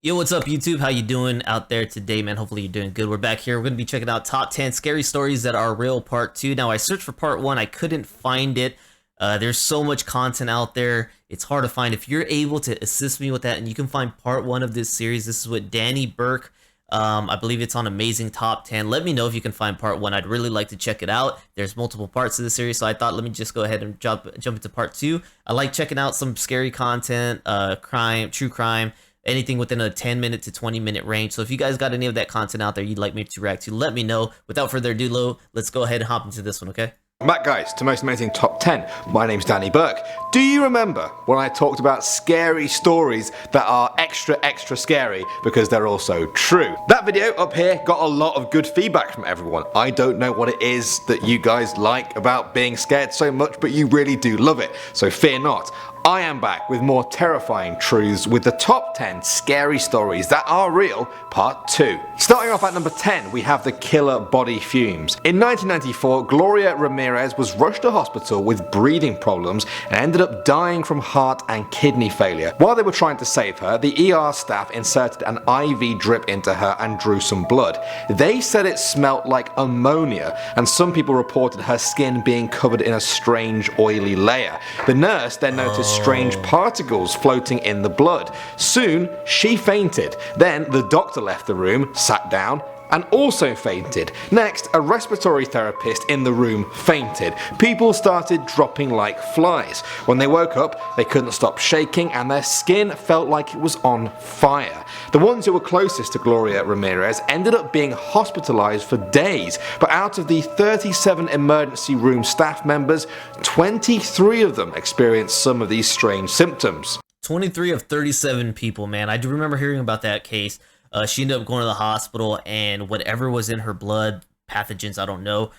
Yo, what's up YouTube? How you doing out there today, man? Hopefully you're doing good. We're back here. We're going to be checking out top 10 scary stories that are real part 2. Now, I searched for part 1. I couldn't find it. There's so much content out there. It's hard to find. If you're able to assist me with that and you can find part 1 of this series, this is with Danny Burke. I believe it's on Amazing Top 10. Let me know if you can find part 1. I'd really like to check it out. There's multiple parts of the series, so I thought let me just go ahead and jump into part 2. I like checking out some scary content, crime, true crime, anything within a 10-minute to 20-minute range. So if you guys got any of that content out there you'd like me to react to, let me know. Without further ado, let's go ahead and hop into this one, okay? Welcome back, guys, to Most Amazing Top 10. My name's Danny Burke. Do you remember when I talked about scary stories that are extra scary because they're also true? That video up here got a lot of good feedback from everyone. I don't know what it is that you guys like about being scared so much, but you really do love it, so fear not. I am back with more terrifying truths with the top 10 scary stories that are real, part 2. Starting off at number 10, we have the killer body fumes. In 1994, Gloria Ramirez was rushed to hospital with breathing problems and ended up dying from heart and kidney failure. While they were trying to save her, the ER staff inserted an IV drip into her and drew some blood. They said it smelt like ammonia, and some people reported her skin being covered in a strange oily layer. The nurse then noticed strange particles floating in the blood. Soon, she fainted. Then the doctor left the room, sat down, and also fainted. Next, a respiratory therapist in the room fainted. People started dropping like flies. When they woke up, they couldn't stop shaking and their skin felt like it was on fire. The ones who were closest to Gloria Ramirez ended up being hospitalized for days, but out of the 37 emergency room staff members, 23 of them experienced some of these strange symptoms. 23 of 37 people, man. I do remember hearing about that case. She ended up going to the hospital, and whatever was in her blood, pathogens, I don't know,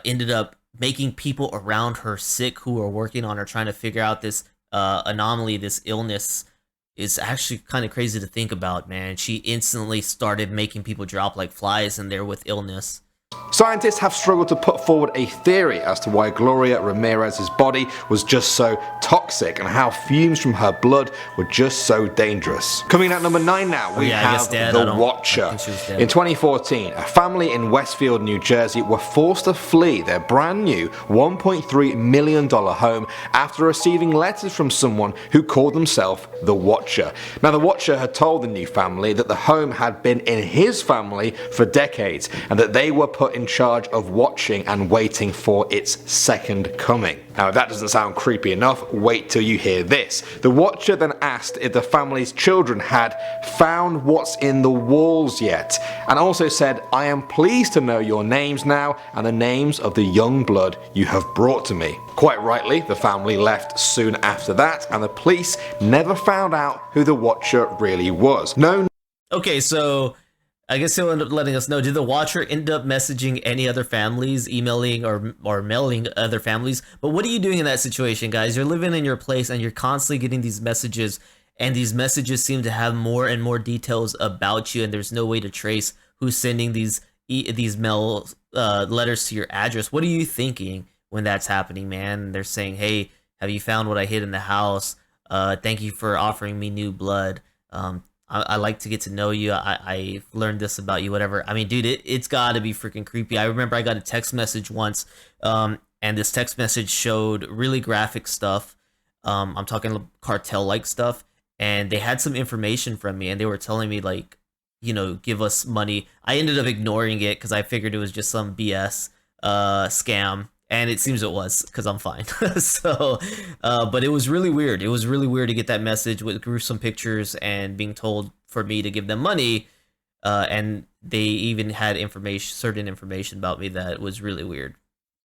ended up making people around her sick who were working on her, trying to figure out this anomaly, this illness. Is actually kind of crazy to think about, man. She instantly started making people drop like flies in there with illness. Scientists have struggled to put forward a theory as to why Gloria Ramirez's body was just so toxic and how fumes from her blood were just so dangerous. Coming in at number 9 now, we have The Watcher. In 2014, a family in Westfield, New Jersey were forced to flee their brand new $1.3 million home after receiving letters from someone who called themselves The Watcher. Now, The Watcher had told the new family that the home had been in his family for decades and that they were put in charge of watching and waiting for its second coming. Now, if that doesn't sound creepy enough, wait till you hear this. The Watcher then asked if the family's children had found what's in the walls yet, and also said, "I am pleased to know your names now and the names of the young blood you have brought to me." Quite rightly, the family left soon after that, and the police never found out who the Watcher really was. Okay, so I guess he'll end up letting us know. Did the Watcher end up messaging any other families, emailing or mailing other families? But what are you doing in that situation, guys? You're living in your place and you're constantly getting these messages, and these messages seem to have more and more details about you, and there's no way to trace who's sending these mail letters to your address. What are you thinking when that's happening, man? They're saying, "Hey, have you found what I hid in the house? Thank you for offering me new blood. I like to get to know you. I learned this about you," whatever. I mean, dude, it's got to be freaking creepy. I remember I got a text message once, and this text message showed really graphic stuff. I'm talking cartel-like stuff, and they had some information from me, and they were telling me, like, you know, give us money. I ended up ignoring it because I figured it was just some BS scam. And it seems it was, because I'm fine. So, but it was really weird. It was really weird to get that message with gruesome pictures and being told for me to give them money. And they even had certain information about me that was really weird.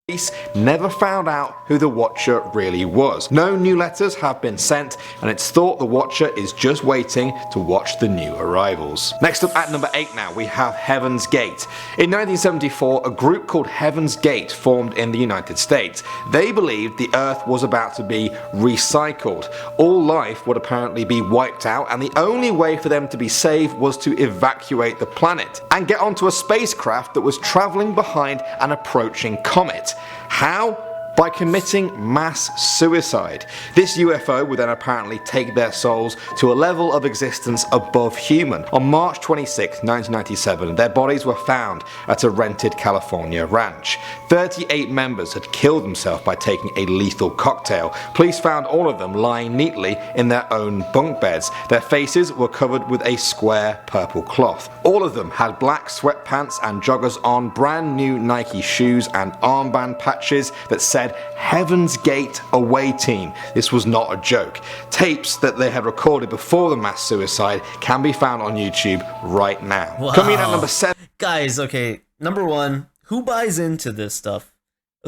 Police never found out who the Watcher really was. No new letters have been sent, and it's thought the Watcher is just waiting to watch the new arrivals. Next up at number 8 now, we have Heaven's Gate. In 1974, a group called Heaven's Gate formed in the United States. They believed the Earth was about to be recycled. All life would apparently be wiped out, and the only way for them to be saved was to evacuate the planet and get onto a spacecraft that was traveling behind an approaching comet. How? by committing mass suicide. This UFO would then apparently take their souls to a level of existence above human. On March 26, 1997, their bodies were found at a rented California ranch. 38 members had killed themselves by taking a lethal cocktail. Police found all of them lying neatly in their own bunk beds. Their faces were covered with a square purple cloth. All of them had black sweatpants and joggers on, brand new Nike shoes and armband patches that said Heaven's Gate Away Team. This was not a joke. Tapes that they had recorded before the mass suicide can be found on YouTube right now. Wow. Coming in at number 7. Guys, okay, number one, who buys into this stuff?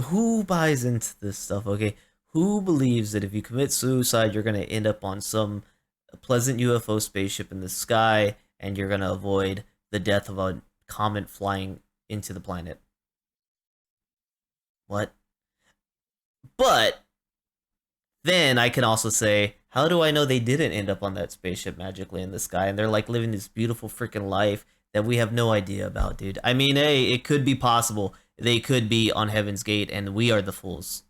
Who buys into this stuff, okay? Who believes that if you commit suicide, you're going to end up on some pleasant UFO spaceship in the sky and you're going to avoid the death of a comet flying into the planet? What? But then I can also say, how do I know they didn't end up on that spaceship magically in the sky and they're like living this beautiful freaking life that we have no idea about, dude? I mean, hey, it could be possible. They could be on Heaven's Gate and we are the fools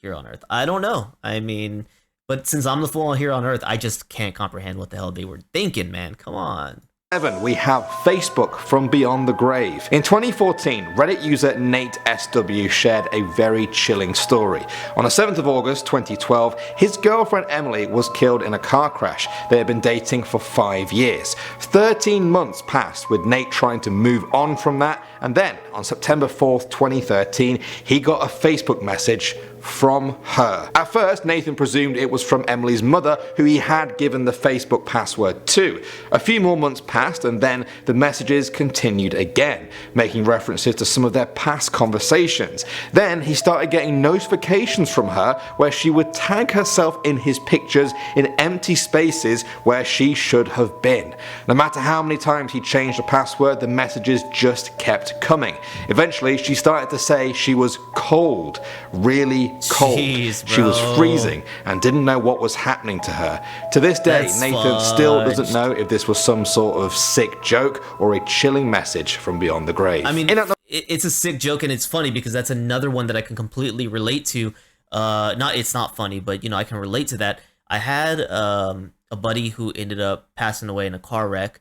here on Earth. I don't know. I mean, but since I'm the fool here on Earth, I just can't comprehend what the hell they were thinking, man. Come on. 7, we have Facebook from Beyond the Grave. In 2014, Reddit user Nate SW shared a very chilling story. On the 7th of August 2012, his girlfriend Emily was killed in a car crash. They had been dating for 5 years. 13 months passed with Nate trying to move on from that, and then on September 4th, 2013, he got a Facebook message from her. At first, Nathan presumed it was from Emily's mother, who he had given the Facebook password to. A few more months passed and then the messages continued again, making references to some of their past conversations. Then he started getting notifications from her where she would tag herself in his pictures in empty spaces where she should have been. No matter how many times he changed the password, the messages just kept coming. Eventually, she started to say she was cold, really cold. Jeez, she was freezing and didn't know what was happening to her. To this day, That's Nathan still fudged. doesn't know if this was some sort of sick joke or a chilling message from beyond the grave. I mean, it's a sick joke and it's funny because that's another one that I can completely relate to. It's not funny, but I can relate to that. I had a buddy who ended up passing away in a car wreck,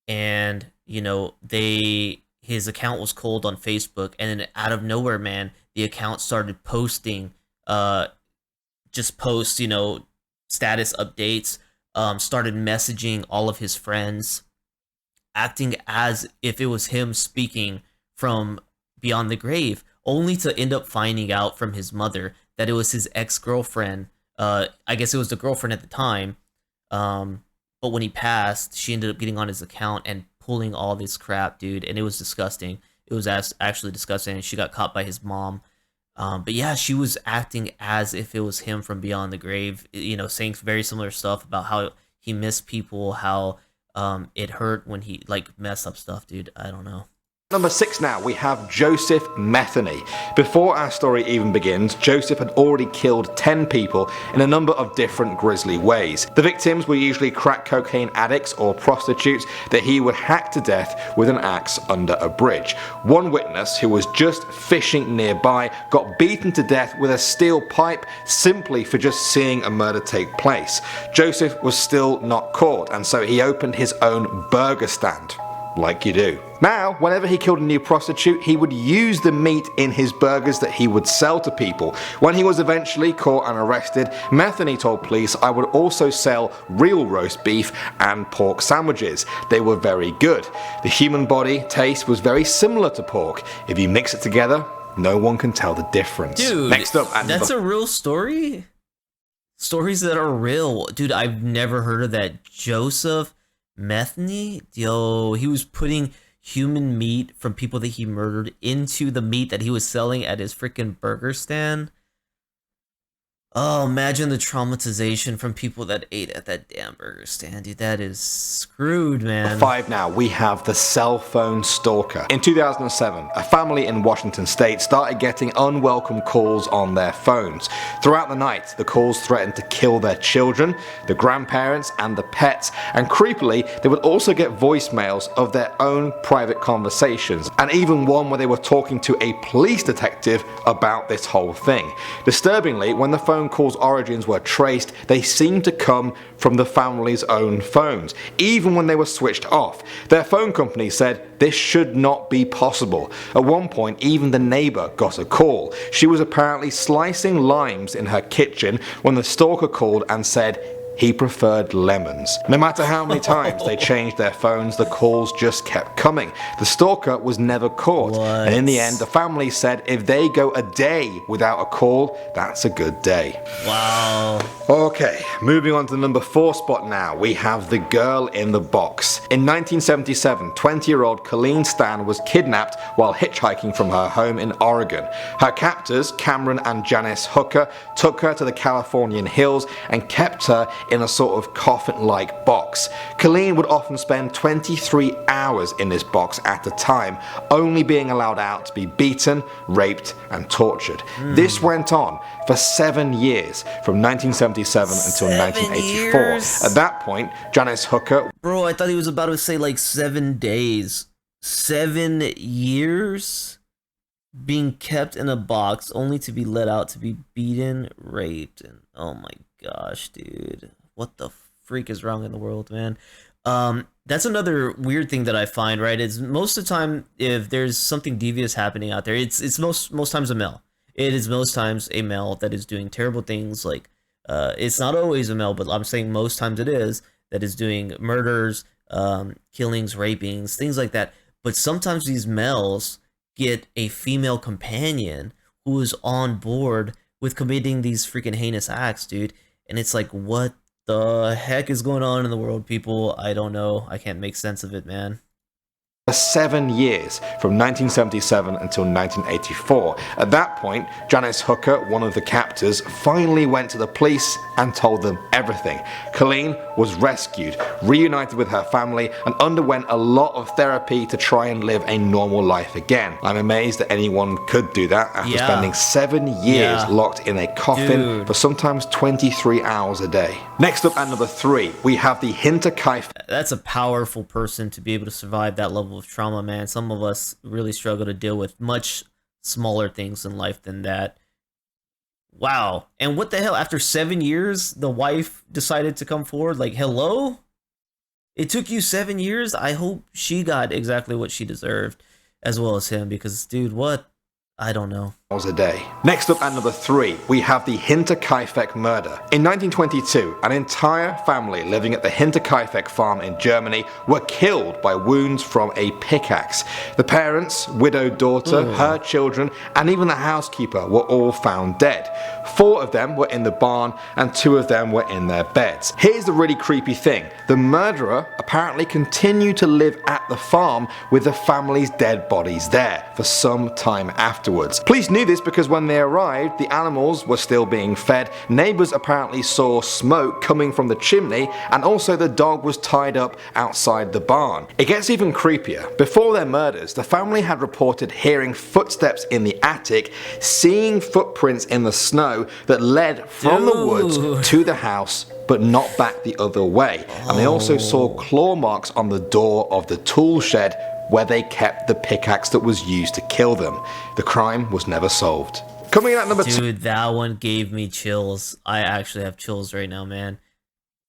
and his account was cold on Facebook, and then out of nowhere, man, the account started posting just posts, status updates, started messaging all of his friends, acting as if it was him speaking from beyond the grave, only to end up finding out from his mother that it was his ex-girlfriend. I guess it was the girlfriend at the time, but when he passed, she ended up getting on his account and pulling all this crap, dude, and it was disgusting. It was actually disgusting, and she got caught by his mom. But yeah, she was acting as if it was him from beyond the grave, saying very similar stuff about how he missed people, how it hurt when he messed up stuff, dude. I don't know. Number 6 now, we have Joseph Metheny. Before our story even begins, Joseph had already killed 10 people in a number of different grisly ways. The victims were usually crack cocaine addicts or prostitutes that he would hack to death with an axe under a bridge. One witness, who was just fishing nearby, got beaten to death with a steel pipe simply for just seeing a murder take place. Joseph was still not caught, and so he opened his own burger stand. Like you do. Now, whenever he killed a new prostitute, he would use the meat in his burgers that he would sell to people. When he was eventually caught and arrested, Metheny told police, "I would also sell real roast beef and pork sandwiches. They were very good. The human body taste was very similar to pork. If you mix it together, no one can tell the difference." Dude, next up, that's a real story? Stories that are real. Dude, I've never heard of that. Joseph Metheny? Yo, he was putting human meat from people that he murdered into the meat that he was selling at his freaking burger stand. Oh, imagine the traumatization from people that ate at that damn burger stand, dude. That is screwed, man. 5 now, we have the cell phone stalker. In 2007, a family in Washington state started getting unwelcome calls on their phones. Throughout the night, the calls threatened to kill their children, the grandparents, and the pets, and creepily, they would also get voicemails of their own private conversations, and even one where they were talking to a police detective about this whole thing. Disturbingly, when the phone calls' origins were traced, they seemed to come from the family's own phones, even when they were switched off. Their phone company said this should not be possible. At one point, even the neighbor got a call. She was apparently slicing limes in her kitchen when the stalker called and said he preferred lemons. No matter how many times they changed their phones, the calls just kept coming. The stalker was never caught. What? And in the end, the family said if they go a day without a call, that's a good day. Wow. Okay, moving on to the number 4 spot now, we have the girl in the box. In 1977, 20-year-old Colleen Stan was kidnapped while hitchhiking from her home in Oregon. Her captors, Cameron and Janice Hooker, took her to the Californian hills and kept her in a sort of coffin-like box. Colleen would often spend 23 hours in this box at a time, only being allowed out to be beaten, raped, and tortured. This went on for 7 years, from 1977 until 1984. Years? At that point, Janice Hooker... Bro, I thought he was about to say like 7 days. 7 years? Being kept in a box only to be let out to be beaten, raped, and oh my gosh, dude. What the freak is wrong in the world, man? That's another weird thing that I find, right? Is most of the time, if there's something devious happening out there, it's most times a male. It is most times a male that is doing terrible things. Like, it's not always a male, but I'm saying most times it is, that is doing murders, killings, rapings, things like that. But sometimes these males get a female companion who is on board with committing these freaking heinous acts, dude. And it's like, what the heck is going on in the world, people? I don't know. I can't make sense of it, man. 7 years, from 1977 until 1984. At that point, Janice Hooker, one of the captors, finally went to the police and told them everything. Colleen was rescued, reunited with her family, and underwent a lot of therapy to try and live a normal life again. I'm amazed that anyone could do that after spending 7 years locked in a coffin for sometimes 23 hours a day. Next up at number 3, we have the Hinterkaifeck. That's a powerful person to be able to survive that level of trauma, man. Some of us really struggle to deal with much smaller things in life than that. Wow. And what the hell? After 7 years, the wife decided to come forward? Like, hello? It took you 7 years? I hope she got exactly what she deserved, as well as him, because, dude, what? I don't know. A day. Next up at number 3, we have the Hinterkaifeck murder. In 1922, an entire family living at the Hinterkaifeck farm in Germany were killed by wounds from a pickaxe. The parents, widowed daughter, her children, and even the housekeeper were all found dead. 4 of them were in the barn and 2 of them were in their beds. Here's the really creepy thing. The murderer apparently continued to live at the farm with the family's dead bodies there for some time afterwards. Police knew this because when they arrived, the animals were still being fed, neighbours apparently saw smoke coming from the chimney, and also the dog was tied up outside the barn. It gets even creepier. Before their murders, the family had reported hearing footsteps in the attic, seeing footprints in the snow that led from the woods to the house, but not back the other way. And they also saw claw marks on the door of the tool shed where they kept the pickaxe that was used to kill them. The crime was never solved. Coming in at number 2. Dude, that one gave me chills. I actually have chills right now, man.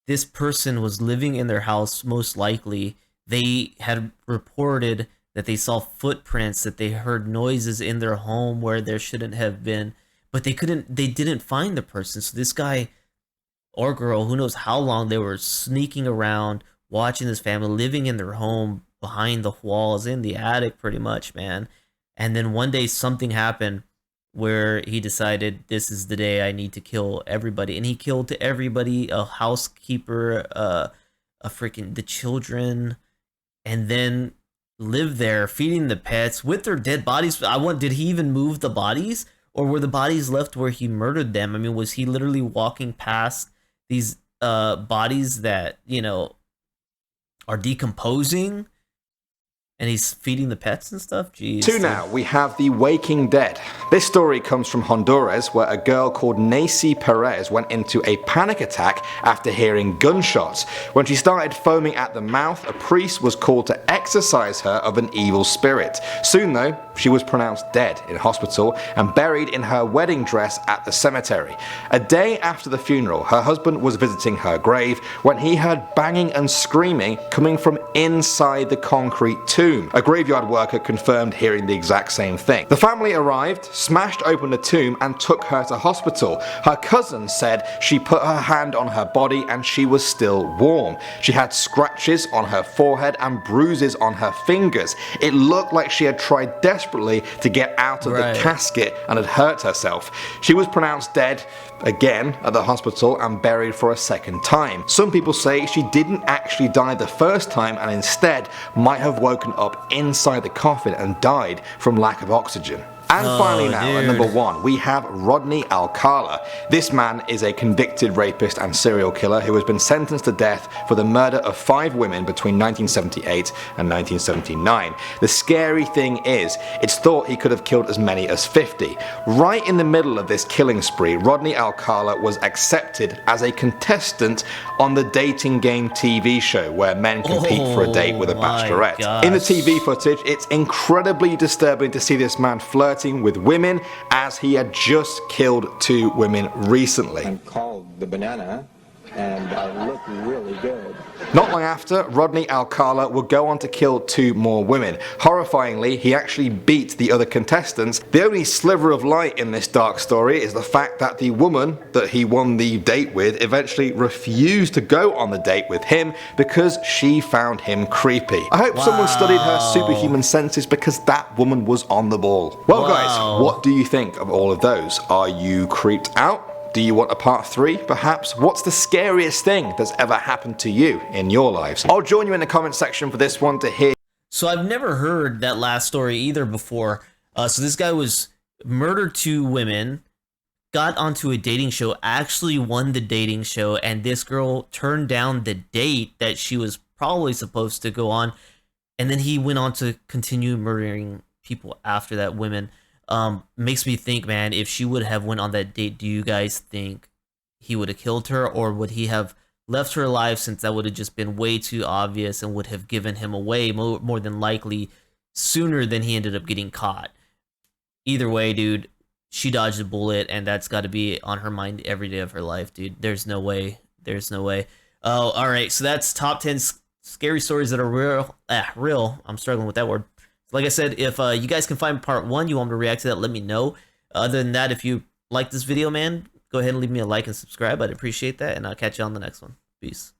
This person was living in their house, most likely. They had reported that they saw footprints, that they heard noises in their home where there shouldn't have been, but they didn't find the person. So this guy or girl, who knows how long, they were sneaking around, watching this family, living in their home, behind the walls, in the attic, pretty much, man. And then one day something happened where he decided, this is the day I need to kill everybody. And he killed everybody, a housekeeper, the children, and then lived there feeding the pets with their dead bodies. Did he even move the bodies? or were the bodies left where he murdered them? I mean, was he literally walking past these bodies that, you know, are decomposing, and he's feeding the pets and stuff? Jeez. 2 now, we have The Waking Dead. This story comes from Honduras, where a girl called Nacy Perez went into a panic attack after hearing gunshots. When she started foaming at the mouth, a priest was called to exorcise her of an evil spirit. Soon though, she was pronounced dead in hospital and buried in her wedding dress at the cemetery. A day after the funeral, her husband was visiting her grave when he heard banging and screaming coming from inside the concrete tomb. A graveyard worker confirmed hearing the exact same thing. The family arrived, smashed open the tomb and took her to hospital. Her cousin said she put her hand on her body and she was still warm. She had scratches on her forehead and bruises on her fingers. It looked like she had tried desperately to get out of the casket and had hurt herself. She was pronounced dead again at the hospital and buried for a second time. Some people say she didn't actually die the first time and instead might have woken up inside the coffin and died from lack of oxygen. And finally now, at number 1, we have Rodney Alcala. This man is a convicted rapist and serial killer who has been sentenced to death for the murder of 5 women between 1978 and 1979. The scary thing is, it's thought he could have killed as many as 50. Right in the middle of this killing spree, Rodney Alcala was accepted as a contestant on the dating game TV show where men compete for a date with a bachelorette. Gosh. In the TV footage, it's incredibly disturbing to see this man flirting with women as he had just killed 2 women recently. I'm called the banana and I look really good. Not long after, Rodney Alcala would go on to kill 2 more women. Horrifyingly, he actually beat the other contestants. The only sliver of light in this dark story is the fact that the woman that he won the date with eventually refused to go on the date with him because she found him creepy. I hope someone studied her superhuman senses because that woman was on the ball. Well guys, what do you think of all of those? Are you creeped out? Do you want a part 3 perhaps? What's the scariest thing that's ever happened to you in your lives? I'll join you in the comment section for this one to hear. So I've never heard that last story either before. So this guy was murdered 2 women, got onto a dating show, actually won the dating show, and this girl turned down the date that she was probably supposed to go on, and then he went on to continue murdering people after that, women. Makes me think, man, if she would have went on that date, do you guys think he would have killed her, or would he have left her alive, since that would have just been way too obvious and would have given him away more than likely sooner than he ended up getting caught? Either way, dude, she dodged a bullet, and that's got to be on her mind every day of her life, dude. There's no way. There's no way. Oh, all right. So that's top 10 scary stories that are real. I'm struggling with that word. Like I said, if you guys can find part 1, you want me to react to that, let me know. Other than that, if you like this video, man, go ahead and leave me a like and subscribe. I'd appreciate that, and I'll catch you on the next one. Peace.